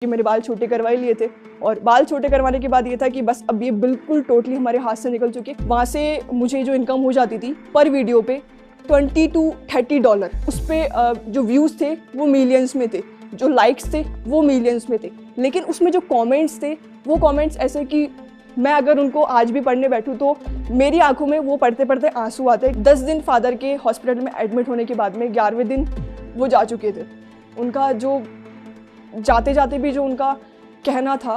कि मैंने बाल छोटे करवा ही लिए थे और बाल छोटे करवाने के बाद ये था कि बस अब ये बिल्कुल टोटली हमारे हाथ से निकल चुके। वहाँ से मुझे जो इनकम हो जाती थी पर वीडियो पे $20 to $30, उस पर जो व्यूज़ थे वो मिलियंस में थे, जो लाइक्स थे वो मिलियंस में थे, लेकिन उसमें जो कमेंट्स थे वो कमेंट्स ऐसे कि मैं अगर उनको आज भी पढ़ने बैठूँ तो मेरी आंखों में वो पढ़ते पढ़ते आंसू आते। 10 दिन फादर के हॉस्पिटल में एडमिट होने के बाद में 11वें दिन वो जा चुके थे। उनका जो जाते जाते भी जो उनका कहना था,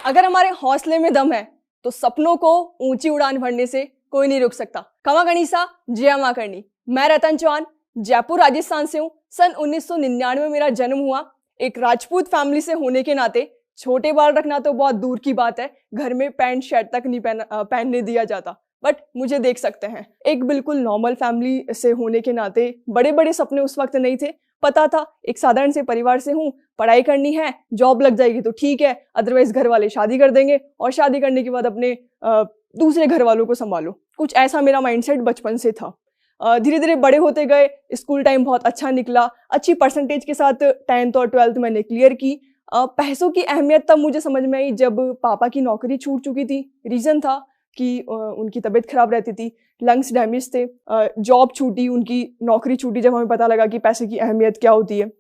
अगर हमारे हौसले में दम है तो सपनों को ऊंची उड़ान भरने से कोई नहीं रोक सकता। खमा गणिसा जय मां करनी। मैं रतन चौहान जयपुर राजस्थान से हूँ। सन 1999 में मेरा जन्म हुआ। एक राजपूत फैमिली से होने के नाते छोटे बाल रखना तो बहुत दूर की बात है, घर में पैंट शर्ट तक नहीं पहनने दिया जाता, बट मुझे देख सकते हैं। एक बिल्कुल नॉर्मल फैमिली से होने के नाते बड़े बड़े सपने उस वक्त नहीं थे। पता था एक साधारण से परिवार से हूँ, पढ़ाई करनी है, जॉब लग जाएगी तो ठीक है, अदरवाइज घर वाले शादी कर देंगे और शादी करने के बाद अपने दूसरे घर वालों को संभालो। कुछ ऐसा मेरा माइंडसेट बचपन से था। धीरे धीरे बड़े होते गए, स्कूल टाइम बहुत अच्छा निकला, अच्छी परसेंटेज के साथ 10th और 12th मैंने क्लियर की। पैसों की अहमियत तब मुझे समझ में आई जब पापा की नौकरी छूट चुकी थी। रीज़न था कि उनकी तबीयत खराब रहती थी, लंग्स डैमेज थे, जॉब छूटी, उनकी नौकरी छूटी जब हमें पता लगा कि पैसे की अहमियत क्या होती है।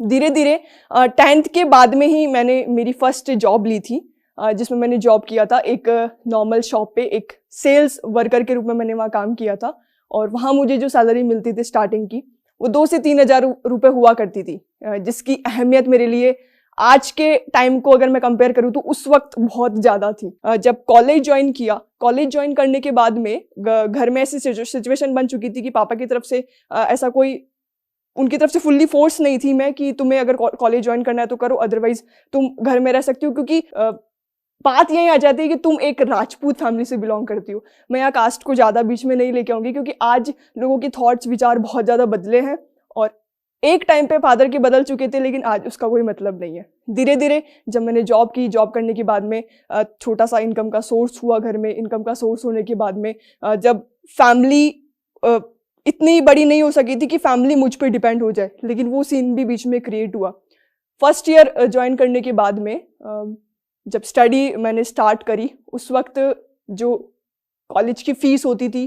धीरे धीरे 10th के बाद में ही मैंने मेरी फर्स्ट जॉब ली थी, जिसमें मैंने जॉब किया था एक नॉर्मल शॉप पे, एक सेल्स वर्कर के रूप में मैंने वहाँ काम किया था। और वहाँ मुझे जो सैलरी मिलती थी स्टार्टिंग की वो 2 से 3 हज़ार रुपये हुआ करती थी, जिसकी अहमियत मेरे लिए आज के टाइम को अगर मैं कंपेयर करूँ तो उस वक्त बहुत ज़्यादा थी। जब कॉलेज ज्वाइन किया, कॉलेज ज्वाइन करने के बाद में घर में ऐसी सिचुएशन बन चुकी थी कि पापा की तरफ से ऐसा कोई उनकी तरफ से फुल्ली फोर्स नहीं थी मैं कि तुम्हें अगर कॉलेज ज्वाइन करना है तो करो, अदरवाइज तुम घर में रह सकती हो, क्योंकि बात यही आ जाती है कि तुम एक राजपूत फैमिली से बिलोंग करती हो। मैं यहाँ कास्ट को ज़्यादा बीच में नहीं लेके आऊँगी क्योंकि आज लोगों के थॉट्स विचार बहुत ज़्यादा बदले हैं और एक टाइम पे फादर के बदल चुके थे, लेकिन आज उसका कोई मतलब नहीं है। धीरे धीरे जब मैंने जॉब की, जॉब करने के बाद में छोटा सा इनकम का सोर्स हुआ घर में। इनकम का सोर्स होने के बाद में जब फैमिली इतनी बड़ी नहीं हो सकी थी कि फैमिली मुझ पर डिपेंड हो जाए, लेकिन वो सीन भी बीच में क्रिएट हुआ। फर्स्ट ईयर ज्वाइन करने के बाद में जब स्टडी मैंने स्टार्ट करी, उस वक्त जो कॉलेज की फ़ीस होती थी,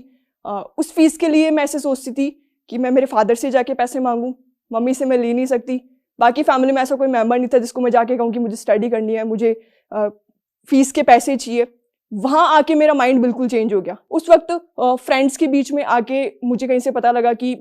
उस फीस के लिए मैं ऐसे सोचती थी कि मैं मेरे फादर से जाके पैसे मांगूं, मम्मी से मैं ले नहीं सकती। बाकी फैमिली में ऐसा कोई मेंबर नहीं था जिसको मैं जाके कहूँ कि मुझे स्टडी करनी है, मुझे फीस के पैसे चाहिए। वहाँ आके मेरा माइंड बिल्कुल चेंज हो गया। उस वक्त फ्रेंड्स के बीच में आके मुझे कहीं से पता लगा कि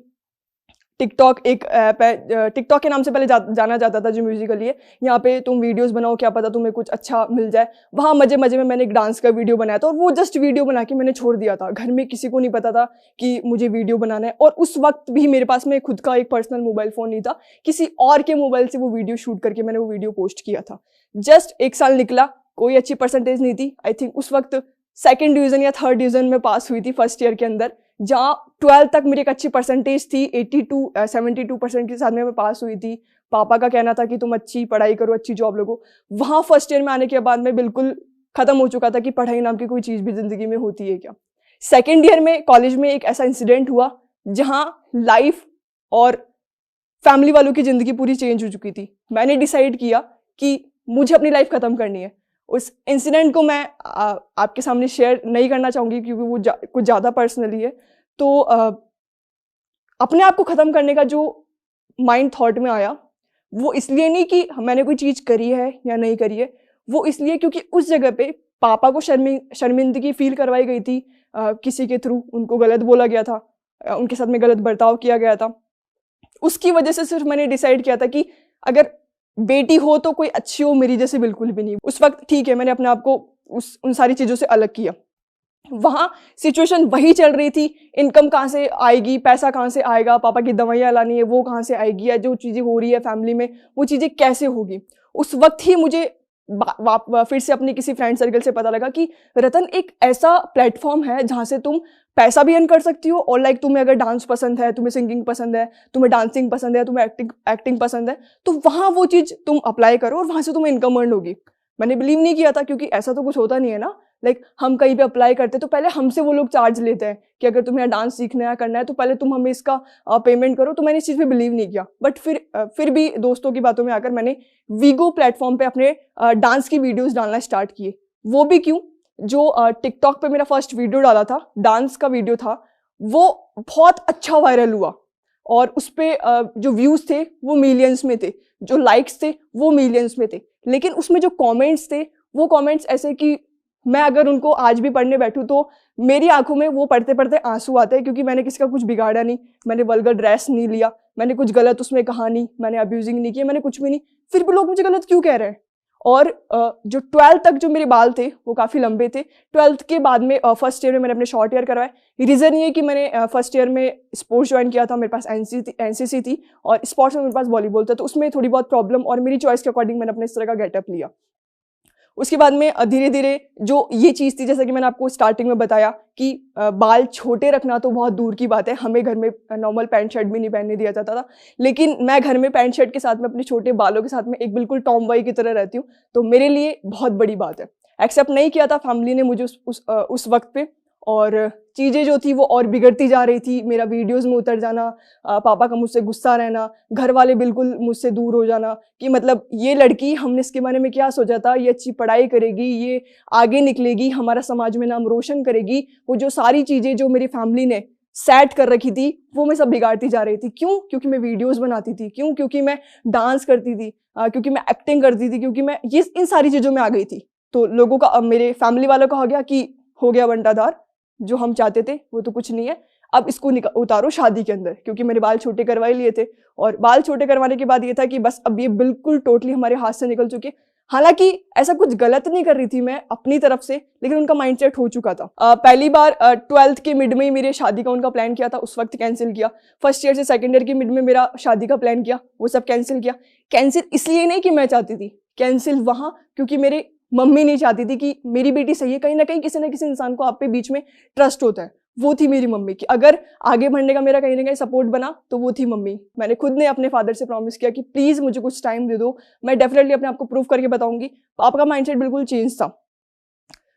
टिकटॉक एक ऐप है, टिकटॉक के नाम से पहले जाना जाता था, जो म्यूजिकली है। यहाँ पे तुम वीडियोस बनाओ, क्या पता तुम्हें कुछ अच्छा मिल जाए। वहाँ मजे मजे में मैंने एक डांस का वीडियो बनाया था और वो जस्ट वीडियो बना के मैंने छोड़ दिया था। घर में किसी को नहीं पता था कि मुझे वीडियो बनाना है और उस वक्त भी मेरे पास में खुद का एक पर्सनल मोबाइल फ़ोन नहीं था। किसी और के मोबाइल से वो वीडियो शूट करके मैंने वो वीडियो पोस्ट किया था। जस्ट 1 साल निकला, कोई अच्छी परसेंटेज नहीं थी। आई थिंक उस वक्त 2nd डिवीज़न या 3rd डिवीज़न में पास हुई थी फर्स्ट ईयर के अंदर। जहाँ 12th तक मेरी एक अच्छी परसेंटेज थी, 72% के साथ में मैं पास हुई थी। पापा का कहना था कि तुम अच्छी पढ़ाई करो, अच्छी जॉब लगो। वहाँ फर्स्ट ईयर में आने के बाद में बिल्कुल ख़त्म हो चुका था कि पढ़ाई नाम की कोई चीज़ भी ज़िंदगी में होती है क्या। 2nd ईयर में कॉलेज में एक ऐसा इंसिडेंट हुआ जहाँ लाइफ और फैमिली वालों की ज़िंदगी पूरी चेंज हो चुकी थी। मैंने डिसाइड किया कि मुझे अपनी लाइफ ख़त्म करनी है। उस इंसिडेंट को मैं आपके सामने शेयर नहीं करना चाहूँगी क्योंकि वो कुछ ज़्यादा पर्सनली है। तो अपने आप को ख़त्म करने का जो माइंड थॉट में आया, वो इसलिए नहीं कि मैंने कोई चीज़ करी है या नहीं करी है, वो इसलिए क्योंकि उस जगह पे पापा को शर्मिंदगी फील करवाई गई थी। किसी के थ्रू उनको गलत बोला गया था, उनके साथ में गलत बर्ताव किया गया था। उसकी वजह से सिर्फ मैंने डिसाइड किया था कि अगर बेटी हो तो कोई अच्छी हो, मेरी जैसे बिल्कुल भी नहीं। उस वक्त ठीक है, मैंने अपने आप को उन सारी चीज़ों से अलग किया। वहाँ सिचुएशन वही चल रही थी, इनकम कहाँ से आएगी, पैसा कहाँ से आएगा, पापा की दवाइयाँ लानी है वो कहाँ से आएगी, या जो चीज़ें हो रही है फैमिली में वो चीज़ें कैसे होगी। उस वक्त ही मुझे फिर से अपने किसी फ्रेंड सर्कल से पता लगा कि रतन एक ऐसा प्लेटफॉर्म है जहाँ से तुम पैसा भी अर्न कर सकती हो और लाइक तुम्हें अगर डांस पसंद है, तुम्हें सिंगिंग पसंद है, तुम्हें डांसिंग पसंद है, तुम्हें एक्टिंग पसंद है, तो वहाँ वो चीज़ तुम अप्लाई करो और वहाँ से तुम्हें इनकम अर्न होगी। मैंने बिलीव नहीं किया था क्योंकि ऐसा तो कुछ होता नहीं है ना लाइक हम कहीं पे अप्लाई करते हैं तो पहले हमसे वो लोग चार्ज लेते हैं कि अगर तुम्हें डांस सीखना है करना है तो पहले तुम हमें इसका पेमेंट करो। तो मैंने इस चीज़ पे बिलीव नहीं किया, बट फिर भी दोस्तों की बातों में आकर मैंने वीगो प्लेटफॉर्म पे अपने डांस की वीडियोस डालना स्टार्ट किए। वो भी क्यों, जो टिकटॉक पे मेरा फर्स्ट वीडियो डाला था, डांस का वीडियो था, वो बहुत अच्छा वायरल हुआ और उस पे जो व्यूज थे वो मिलियंस में थे, जो लाइक्स थे वो मिलियंस में थे। लेकिन उसमें जो कमेंट्स थे वो कमेंट्स ऐसे कि मैं अगर उनको आज भी पढ़ने बैठूं तो मेरी आंखों में वो पढ़ते पढ़ते आंसू आते हैं, क्योंकि मैंने किसी का कुछ बिगाड़ा नहीं, मैंने वल्गर ड्रेस नहीं लिया, मैंने कुछ गलत उसमें कहा नहीं, मैंने अब्यूजिंग नहीं किया, मैंने कुछ भी नहीं, फिर भी लोग मुझे गलत क्यों कह रहे हैं। और जो 12th तक जो मेरे बाल थे वो काफ़ी लंबे थे। 12th के बाद में फर्स्ट ईयर में मैंने अपने शॉर्ट हेयर करवाए। रीज़न ये कि मैंने फर्स्ट ईयर में स्पोर्ट्स ज्वाइन किया था, मेरे पास एनसीसी थी और स्पोर्ट्स में मेरे पास वॉलीबॉल था, तो उसमें थोड़ी बहुत प्रॉब्लम और मेरी चॉइस के अकॉर्डिंग मैंने अपने इस तरह का गेटअप लिया। उसके बाद में धीरे धीरे जो ये चीज़ थी, जैसा कि मैंने आपको स्टार्टिंग में बताया कि बाल छोटे रखना तो बहुत दूर की बात है, हमें घर में नॉर्मल पैंट शर्ट भी नहीं पहनने दिया जाता था, लेकिन मैं घर में पैंट शर्ट के साथ में अपने छोटे बालों के साथ में एक बिल्कुल टॉम बॉय की तरह रहती हूँ, तो मेरे लिए बहुत बड़ी बात है। एक्सेप्ट नहीं किया था फैमिली ने मुझे उस वक्त पे, और चीज़ें जो थी वो और बिगड़ती जा रही थी। मेरा वीडियोस में उतर जाना, पापा का मुझसे गुस्सा रहना, घर वाले बिल्कुल मुझसे दूर हो जाना कि मतलब ये लड़की, हमने इसके बारे में क्या सोचा था, ये अच्छी पढ़ाई करेगी, ये आगे निकलेगी, हमारा समाज में नाम रोशन करेगी। वो जो सारी चीज़ें जो मेरी फैमिली ने सेट कर रखी थी वो मैं सब बिगाड़ती जा रही थी। क्यों? क्योंकि मैं वीडियोस बनाती थी। क्यों? क्योंकि मैं डांस करती थी, क्योंकि मैं एक्टिंग करती थी, क्योंकि मैं ये इन सारी चीज़ों में आ गई थी। तो लोगों का, मेरे फैमिली वालों का हो गया कि हो गया बंटाधार, जो हम चाहते थे वो तो कुछ नहीं है, अब इसको उतारो शादी के अंदर। क्योंकि मेरे बाल छोटे करवा ही लिए थे और बाल छोटे करवाने के बाद ये था कि बस अब ये बिल्कुल टोटली हमारे हाथ से निकल चुके। हालांकि ऐसा कुछ गलत नहीं कर रही थी मैं अपनी तरफ से, लेकिन उनका माइंडसेट हो चुका था। पहली बार 12th के मिड में ही मेरे शादी का उनका प्लान किया था, उस वक्त कैंसिल किया। फर्स्ट ईयर से सेकंड ईयर के मिड में मेरा शादी का प्लान किया, वो सब कैंसिल किया। कैंसिल इसलिए नहीं कि मैं चाहती थी, कैंसिल वहां क्योंकि मेरे मम्मी नहीं चाहती थी कि मेरी बेटी सही है। कहीं ना कहीं किसी न किसी इंसान को आप पे बीच में ट्रस्ट होता है, वो थी मेरी मम्मी की। अगर आगे बढ़ने का मेरा कहीं ना कहीं सपोर्ट बना तो वो थी मम्मी। मैंने खुद ने अपने फादर से प्रॉमिस किया कि प्लीज़ मुझे कुछ टाइम दे दो, मैं डेफिनेटली अपने आप को प्रूव करके बताऊंगी। पापा का माइंडसेट बिल्कुल चेंज था।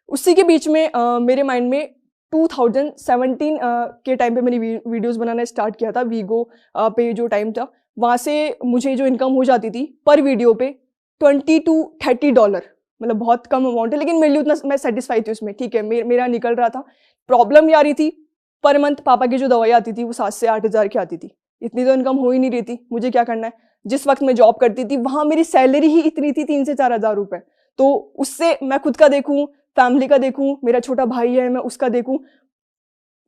उसी के बीच में मेरे माइंड में 2017 के टाइम पे मैंने वीडियोस बनाना स्टार्ट किया था। वीगो पे जो टाइम था, वहाँ से मुझे जो इनकम हो जाती थी पर वीडियो पे $20 to $30, मतलब बहुत कम अमाउंट है, लेकिन मेरे लिए उतना मैं सेटिस्फाई थी उसमें। ठीक है, मेरा निकल रहा था। प्रॉब्लम ये आ रही थी, पर मंथ पापा की जो दवाई आती थी वो 7 से 8 हज़ार की आती थी। इतनी तो इनकम हो ही नहीं रही थी, मुझे क्या करना है। जिस वक्त मैं जॉब करती थी वहाँ मेरी सैलरी ही इतनी थी 3 से 4 हज़ार रुपये। तो उससे मैं खुद का देखूँ, फैमिली का देखूँ, मेरा छोटा भाई है मैं उसका देखूँ।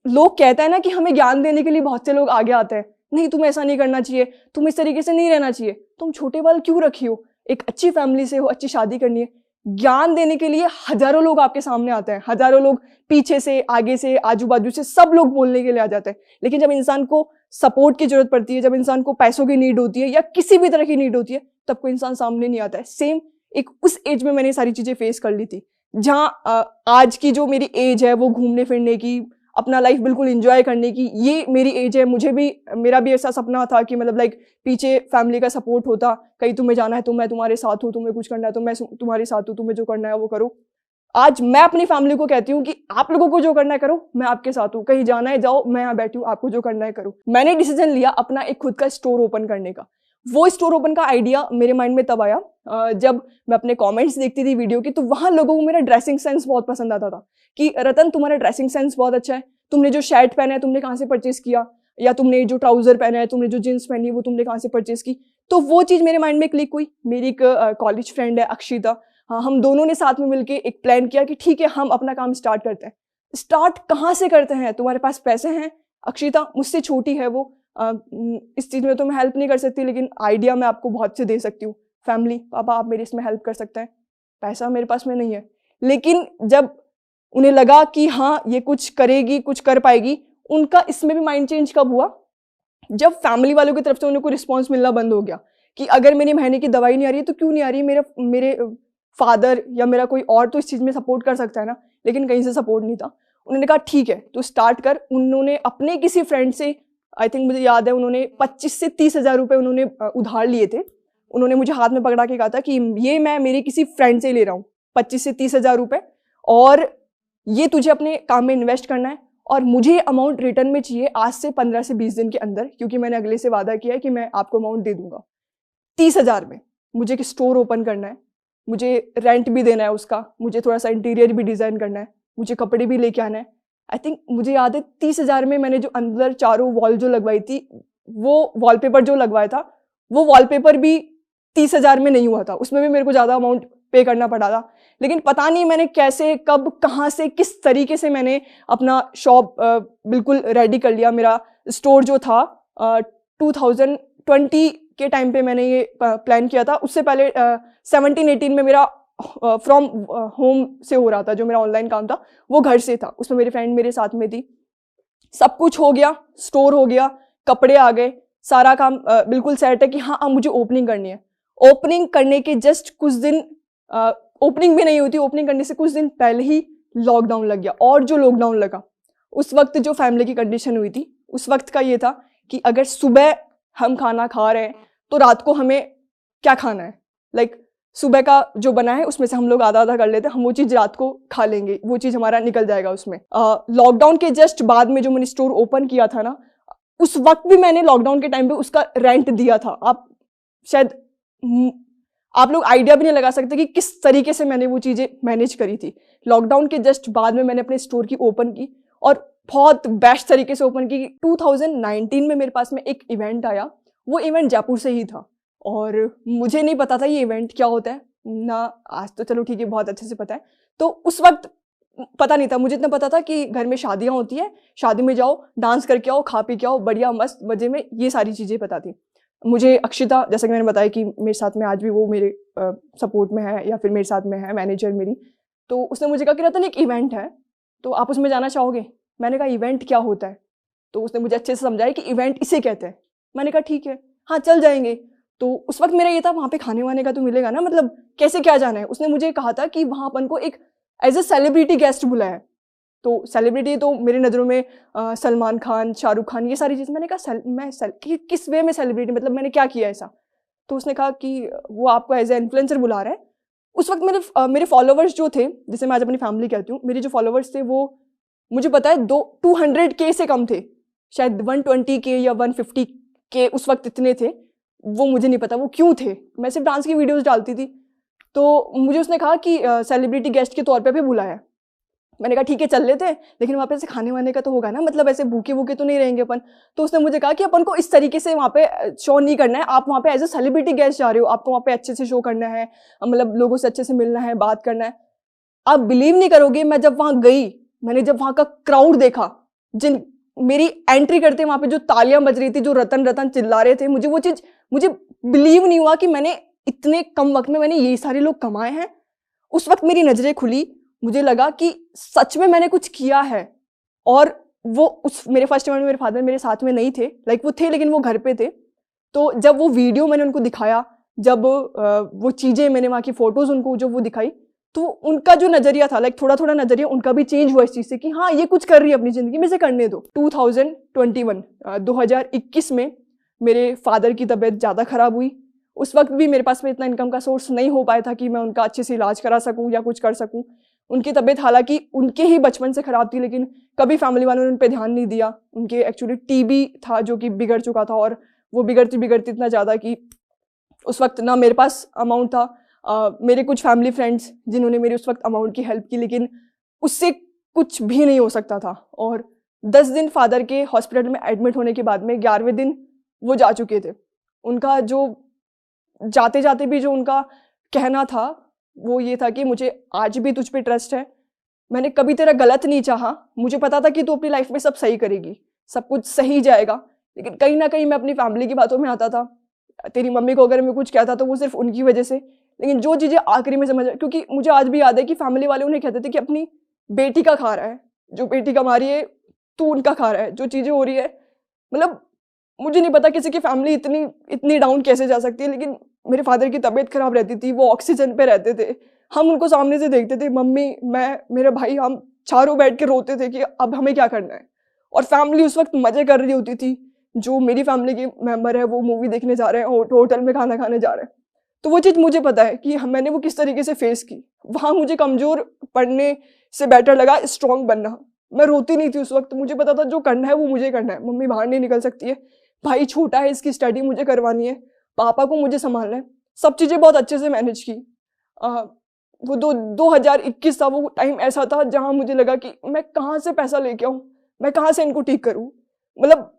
लोग कहते हैं ना कि हमें ज्ञान देने के लिए बहुत से लोग आगे आते हैं, नहीं तुम ऐसा नहीं करना चाहिए, तुम इस तरीके से नहीं रहना चाहिए। तुम छोटे बाल क्यों रखी हो, एक अच्छी फैमिली से हो, अच्छी शादी करनी है। ज्ञान देने के लिए हजारों लोग आपके सामने आते हैं, हजारों लोग पीछे से, आगे से, आजू बाजू से, सब लोग बोलने के लिए आ जाते हैं। लेकिन जब इंसान को सपोर्ट की जरूरत पड़ती है, जब इंसान को पैसों की नीड होती है या किसी भी तरह की नीड होती है, तब कोई इंसान सामने नहीं आता है। सेम एक उस एज में मैंने सारी चीजें फेस कर ली थी, जहाँ आज की जो मेरी एज है वो घूमने फिरने की, अपना लाइफ बिल्कुल एंजॉय करने की, ये मेरी एज है। मेरा भी ऐसा सपना था कि मतलब लाइक पीछे फैमिली का सपोर्ट होता, कहीं तुम्हें जाना है तो मैं तुम्हारे साथ हूँ, तुम्हें कुछ करना है तो मैं तुम्हारे साथ हूँ, तुम्हें जो करना है वो करो। आज मैं अपनी फैमिली को कहती हूँ कि आप लोगों को जो करना है करो, मैं आपके साथ हूँ, कहीं जाना है जाओ, मैं यहाँ बैठी हूँ, आपको जो करना है करो। मैंने डिसीजन लिया अपना एक खुद का स्टोर ओपन करने का। वो स्टोर ओपन का आइडिया मेरे माइंड में तब आया जब मैं अपने कमेंट्स देखती थी वीडियो की, तो वहां लोगों को मेरा ड्रेसिंग सेंस बहुत पसंद आता था कि रतन तुम्हारा ड्रेसिंग सेंस बहुत अच्छा है, तुमने जो शर्ट पहना है तुमने कहाँ से परचेज किया, या तुमने जो ट्राउजर पहना है, तुमने जो जींस पहनी है वो तुमने कहाँ से परचेज की। तो वो चीज़ मेरे माइंड में क्लिक हुई। मेरी एक कॉलेज फ्रेंड है अक्षिता, हाँ, हम दोनों ने साथ में मिलकर एक प्लान किया कि ठीक है हम अपना काम स्टार्ट करते हैं। स्टार्ट कहाँ से करते हैं, तुम्हारे पास पैसे हैं? अक्षिता मुझसे छोटी है वो, इस चीज़ में तो मैं हेल्प नहीं कर सकती, लेकिन आइडिया मैं आपको बहुत से दे सकती हूँ। फैमिली, पापा आप मेरी इसमें हेल्प कर सकते हैं, पैसा मेरे पास में नहीं है। लेकिन जब उन्हें लगा कि हाँ ये कुछ करेगी, कुछ कर पाएगी, उनका इसमें भी माइंड चेंज कब हुआ, जब फैमिली वालों की तरफ से उन्हें कोई रिस्पॉन्स मिलना बंद हो गया कि अगर मेरी महीने की दवाई नहीं आ रही है तो क्यों नहीं आ रही है, मेरे फादर या मेरा कोई और तो इस चीज़ में सपोर्ट कर सकता है ना। लेकिन कहीं से सपोर्ट नहीं था। उन्होंने कहा ठीक है तो स्टार्ट कर। उन्होंने अपने किसी फ्रेंड से, आई थिंक मुझे याद है, उन्होंने 25 से 30 हज़ार रुपये उन्होंने उधार लिए थे। उन्होंने मुझे हाथ में पकड़ा के कहा था कि ये मैं मेरे किसी फ्रेंड से ले रहा हूँ 25 से 30 हज़ार रुपये, और ये तुझे अपने काम में इन्वेस्ट करना है और मुझे ये अमाउंट रिटर्न में चाहिए आज से 15 से 20 दिन के अंदर, क्योंकि मैंने अगले से वादा किया है कि मैं आपको अमाउंट दे दूंगा। 30,000 में मुझे एक स्टोर ओपन करना है, मुझे रेंट भी देना है उसका, मुझे थोड़ा सा इंटीरियर भी डिज़ाइन करना है, मुझे कपड़े भी लेके आना है। आई थिंक मुझे याद है 30,000 में मैंने जो अंदर चारों वॉल जो लगवाई थी, वो वॉलपेपर जो लगवाया था, वो वॉलपेपर भी 30,000 में नहीं हुआ था, उसमें भी मेरे को ज़्यादा अमाउंट पे करना पड़ा था। लेकिन पता नहीं मैंने कैसे, कब, कहाँ से, किस तरीके से मैंने अपना शॉप बिल्कुल रेडी कर लिया। मेरा स्टोर जो था 2020 के टाइम पे मैंने ये प्लान किया था। उससे पहले 17-18 में मेरा फ्रॉम होम से हो रहा था, जो मेरा ऑनलाइन काम था वो घर से था, उसमें मेरी फ्रेंड मेरे साथ में थी। सब कुछ हो गया, स्टोर हो गया, कपड़े आ गए, सारा काम बिल्कुल सेट है कि हाँ अब मुझे ओपनिंग करनी है। ओपनिंग करने के जस्ट कुछ दिन, ओपनिंग भी नहीं हुई थी, ओपनिंग करने से कुछ दिन पहले ही लॉकडाउन लग गया। और जो लॉकडाउन लगा उस वक्त जो फैमिली की कंडीशन हुई थी, उस वक्त का ये था कि अगर सुबह हम खाना खा रहे हैं तो रात को हमें क्या खाना है, लाइक सुबह का जो बना है उसमें से हम लोग आधा आधा कर लेते हैं, हम वो चीज़ रात को खा लेंगे, वो चीज़ हमारा निकल जाएगा उसमें। लॉकडाउन के जस्ट बाद में जो मैंने स्टोर ओपन किया था ना, उस वक्त भी मैंने लॉकडाउन के टाइम पे उसका रेंट दिया था। आप शायद आप लोग आइडिया भी नहीं लगा सकते कि किस तरीके से मैंने वो चीज़ें मैनेज करी थी। लॉकडाउन के जस्ट बाद में मैंने अपने स्टोर की ओपन की और बहुत बेस्ट तरीके से ओपन की। 2019 में मेरे पास में एक इवेंट आया, वो इवेंट जयपुर से ही था और मुझे नहीं पता था ये इवेंट क्या होता है ना, आज तो चलो ठीक है बहुत अच्छे से पता है। तो उस वक्त पता नहीं था, मुझे इतना पता था कि घर में शादियाँ होती है, शादी में जाओ, डांस करके आओ, खा पी के आओ, बढ़िया मस्त मजे में, ये सारी चीज़ें पता थी मुझे। अक्षिता, जैसा कि मैंने बताया कि मेरे साथ में आज भी वो मेरे सपोर्ट में है या फिर मेरे साथ में है, मैनेजर मेरी, तो उसने मुझे कहा कि रतन एक इवेंट है तो आप उसमें जाना चाहोगे। मैंने कहा इवेंट क्या होता है, तो उसने मुझे अच्छे से समझाया कि इवेंट इसे कहते हैं। मैंने कहा ठीक है, हाँ चल जाएंगे। तो उस वक्त मेरा ये था वहाँ पे खाने वाने का तो मिलेगा ना, मतलब कैसे क्या जाना है। उसने मुझे कहा था कि वहाँ अपन को एक एज ए सेलिब्रिटी गेस्ट बुलाया है। तो सेलिब्रिटी तो मेरी नज़रों में सलमान खान, शाहरुख खान, ये सारी चीज़। मैंने कहा किस वे में सेलिब्रिटी, मतलब मैंने क्या किया ऐसा। तो उसने कहा कि वो आपको एज ए इन्फ्लुएंसर बुला रहा है। उस वक्त मेरे फॉलोवर्स जो थे, जिसे मैं आज अपनी फैमिली कहती हूँ, मेरे जो फॉलोवर्स थे वो मुझे पता है 200K से कम थे, शायद 120K या 150K उस वक्त इतने थे, वो मुझे नहीं पता वो क्यों थे। मैं सिर्फ डांस की वीडियोस डालती थी। तो मुझे उसने कहा कि सेलिब्रिटी गेस्ट के तौर पे भी बुलाया है। मैंने कहा ठीक है चल लेते हैं, लेकिन वहाँ पे ऐसे खाने वाने का तो होगा ना, मतलब ऐसे भूखे भूखे तो नहीं रहेंगे अपन। तो उसने मुझे कहा कि अपन को इस तरीके से वहाँ पे शो नहीं करना है, आप वहाँ पे एज ए सेलिब्रिटी गेस्ट जा रहे हो, आपको वहाँ पे अच्छे से शो करना है, मतलब लोगों से अच्छे से मिलना है, बात करना है। आप बिलीव नहीं करोगे, मैं जब वहाँ गई, मैंने जब वहाँ का क्राउड देखा, जिन मेरी एंट्री करते वहाँ पे जो तालियां बज रही थी, जो रतन रतन चिल्ला रहे थे, मुझे वो चीज़, मुझे बिलीव नहीं हुआ कि मैंने इतने कम वक्त में मैंने ये सारे लोग कमाए हैं। उस वक्त मेरी नज़रें खुली, मुझे लगा कि सच में मैंने कुछ किया है। और वो उस मेरे फर्स्ट इवेंट में मेरे फादर मेरे साथ में नहीं थे, लाइक वो थे लेकिन वो घर पे थे। तो जब वो वीडियो मैंने उनको दिखाया, जब वो चीज़ें मैंने वहाँ की फ़ोटोज़ उनको जो वो दिखाई, तो उनका जो नज़रिया था, लाइक थोड़ा थोड़ा नज़रिया उनका भी चेंज हुआ इस चीज़ से कि हाँ ये कुछ कर रही है अपनी ज़िंदगी में, से करने दो। 2021 में मेरे फादर की तबीयत ज़्यादा ख़राब हुई। उस वक्त भी मेरे पास में इतना इनकम का सोर्स नहीं हो पाया था कि मैं उनका अच्छे से इलाज करा सकूं या कुछ कर सकूं। उनकी तबीयत हालांकि उनके ही बचपन से ख़राब थी, लेकिन कभी फैमिली वालों ने उन पर ध्यान नहीं दिया। उनके एक्चुअली टीबी था जो कि बिगड़ चुका था, और वो बिगड़ती बिगड़ती इतना ज़्यादा कि उस वक्त ना मेरे पास अमाउंट था। मेरे कुछ फैमिली फ्रेंड्स जिन्होंने मेरी उस वक्त अमाउंट की हेल्प की, लेकिन उससे कुछ भी नहीं हो सकता था। और 10 दिन फादर के हॉस्पिटल में एडमिट होने के बाद में 11वें दिन वो जा चुके थे। उनका जो जाते जाते भी जो उनका कहना था वो ये था कि मुझे आज भी तुझ पे ट्रस्ट है, मैंने कभी तेरा गलत नहीं चाहा, मुझे पता था कि तू अपनी लाइफ में सब सही करेगी, सब कुछ सही जाएगा। लेकिन कहीं ना कहीं मैं अपनी फैमिली की बातों में आता था। तेरी मम्मी को अगर मैं कुछ कहता तो वो सिर्फ उनकी वजह से, लेकिन जो चीज़ें आखिरी में समझ, क्योंकि मुझे आज भी याद है कि फैमिली वाले उन्हें कहते थे कि अपनी बेटी का खा रहा है, जो बेटी कमा रही है तू उनका खा रहा है, जो चीज़ें हो रही है, मतलब मुझे नहीं पता किसी की फैमिली इतनी डाउन कैसे जा सकती है। लेकिन मेरे फादर की तबीयत खराब रहती थी, वो ऑक्सीजन पे रहते थे, हम उनको सामने से देखते थे, मम्मी, मैं, मेरा भाई, हम चारों बैठ के रोते थे कि अब हमें क्या करना है। और फैमिली उस वक्त मज़े कर रही होती थी, जो मेरी फैमिली के मेंबर है वो मूवी देखने जा रहे हैं, होटल में खाना खाने जा रहे हैं। तो वो चीज़ मुझे पता है कि मैंने वो किस तरीके से फेस की। वहाँ मुझे कमज़ोर पढ़ने से बेटर लगा स्ट्रॉन्ग बनना। मैं रोती नहीं थी उस वक्त, मुझे पता था जो करना है वो मुझे करना है। मम्मी बाहर नहीं निकल सकती है, भाई छोटा है, इसकी स्टडी मुझे करवानी है, पापा को मुझे संभालना है। सब चीज़ें बहुत अच्छे से मैनेज की। वो 2021 था, वो टाइम ऐसा था जहाँ मुझे लगा कि मैं कहाँ से पैसा लेके आऊँ, मैं कहाँ से इनको ठीक करूँ। मतलब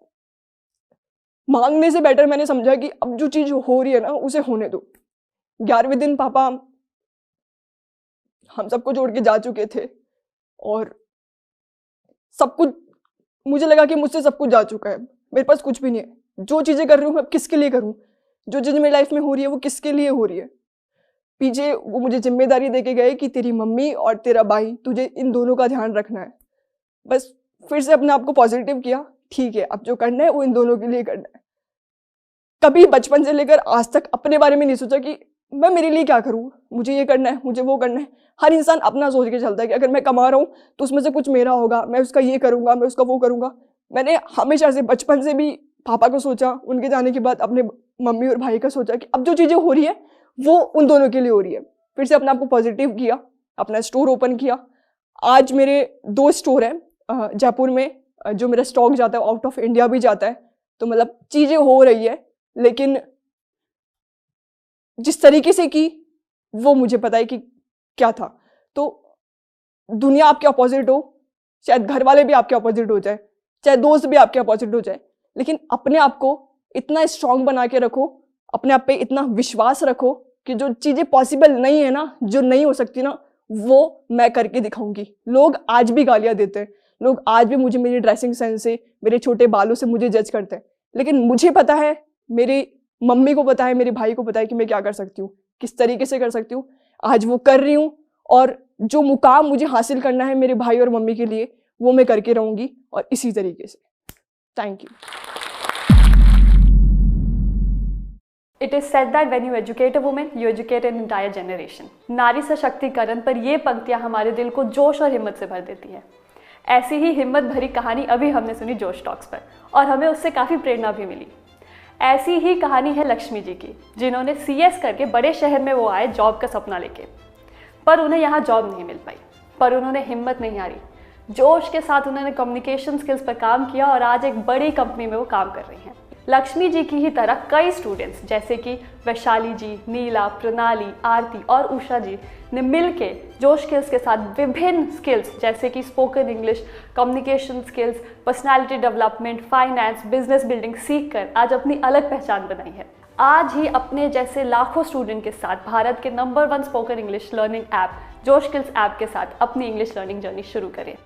मांगने से बेटर मैंने समझा कि अब जो चीज़ हो रही है ना उसे होने दो। 11वें दिन पापा हम सबको छोड़ के जा चुके थे और सब कुछ, मुझे लगा कि मुझसे सब कुछ जा चुका है, मेरे पास कुछ भी नहीं है। जो चीज़ें कर रही हूँ मैं किसके लिए करूँ, जो चीज़ मेरी लाइफ में हो रही है वो किसके लिए हो रही है। पीछे वो मुझे जिम्मेदारी दे के गए कि तेरी मम्मी और तेरा भाई, तुझे इन दोनों का ध्यान रखना है। बस फिर से अपने आप को पॉजिटिव किया, ठीक है अब जो करना है वो इन दोनों के लिए करना है। कभी बचपन से लेकर आज तक अपने बारे में नहीं सोचा कि मैं मेरे लिए क्या करूँ, मुझे ये करना है, मुझे वो करना है। हर इंसान अपना सोच के चलता है कि अगर मैं कमा रहा हूँ तो उसमें से कुछ मेरा होगा, मैं उसका ये करूँगा, मैं उसका वो करूँगा। मैंने हमेशा से बचपन से भी पापा को सोचा, उनके जाने के बाद अपने मम्मी और भाई का सोचा कि अब जो चीज़ें हो रही है वो उन दोनों के लिए हो रही है। फिर से अपने आप को पॉजिटिव किया, अपना स्टोर ओपन किया। आज मेरे 2 स्टोर हैं जयपुर में, जो मेरा स्टॉक जाता है आउट ऑफ इंडिया भी जाता है। तो मतलब चीज़ें हो रही है, लेकिन जिस तरीके से की वो मुझे पता है कि क्या था। तो दुनिया आपके अपोजिट हो, शायद घर वाले भी आपके अपोजिट हो जाए, चाहे दोस्त भी आपके अपोजिट हो जाए, लेकिन अपने आप को इतना स्ट्रांग बना के रखो, अपने आप पे इतना विश्वास रखो कि जो चीज़ें पॉसिबल नहीं है ना, जो नहीं हो सकती ना, वो मैं करके दिखाऊंगी। लोग आज भी गालियाँ देते हैं, लोग आज भी मुझे मेरी ड्रेसिंग सेंस से, मेरे छोटे बालों से मुझे जज करते हैं, लेकिन मुझे पता है, मेरी मम्मी को पता है, मेरे भाई को पता है कि मैं क्या कर सकती हूँ, किस तरीके से कर सकती हूँ। आज वो कर रही हूँ और जो मुकाम मुझे हासिल करना है मेरे भाई और मम्मी के लिए, वो मैं करके रहूंगी और इसी तरीके से। Thank you. It is said that when you educate a woman, you educate an entire generation. नारी सशक्तिकरण पर ये पंक्तियां हमारे दिल को जोश और हिम्मत से भर देती है। ऐसी ही हिम्मत भरी कहानी अभी हमने सुनी जोश टॉक्स पर और हमें उससे काफ़ी प्रेरणा भी मिली। ऐसी ही कहानी है लक्ष्मी जी की, जिन्होंने CS करके बड़े शहर में वो आए जॉब का सपना लेके, पर उन्हें यहाँ जॉब नहीं मिल पाई। पर उन्होंने हिम्मत नहीं हारी, जोश के साथ उन्होंने कम्युनिकेशन स्किल्स पर काम किया और आज एक बड़ी कंपनी में वो काम कर रही हैं। लक्ष्मी जी की ही तरह कई स्टूडेंट्स जैसे कि वैशाली जी, नीला, प्रणाली, आरती और उषा जी ने मिलके जोश स्किल्स के साथ विभिन्न स्किल्स जैसे कि spoken English, communication skills, personality development, finance, business building सीखकर आज अपनी अलग पहचान बनाई है। आज ही अपने जैसे लाखों स्टूडेंट के साथ भारत के number 1 spoken English learning app जोश स्किल्स ऐप के साथ अपनी इंग्लिश लर्निंग जर्नी शुरू करें।